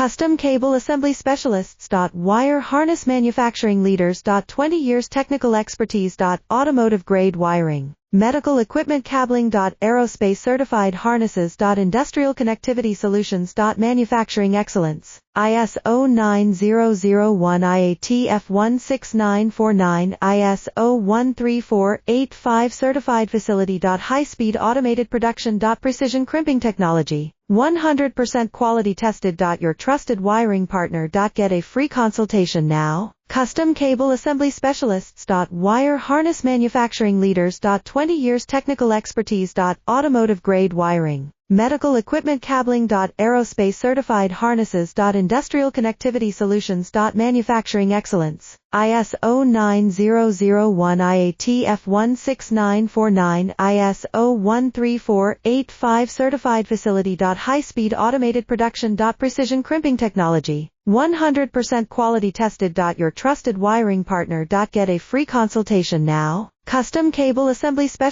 Custom Cable Assembly Specialists. Wire Harness Manufacturing Leaders. 20 years technical expertise. Automotive grade wiring, medical equipment cabling. Aerospace certified harnesses. Industrial connectivity solutions. Manufacturing excellence. ISO 9001 IATF16949 ISO 13485 certified facility. High-speed automated production. Precision crimping technology, 100% quality tested. Your trusted wiring partner. Get a free consultation now. Custom Cable Assembly Specialists. Wire Harness Manufacturing Leaders. 20 years technical expertise. Automotive grade wiring, medical equipment cabling. Aerospace certified harnesses. Industrial connectivity solutions. Manufacturing excellence. ISO 9001 IATF16949 ISO 13485 certified facility. High-speed automated production. Precision crimping technology, 100% quality tested. Your trusted wiring partner. Get a free consultation now. Custom Cable Assembly Specialists.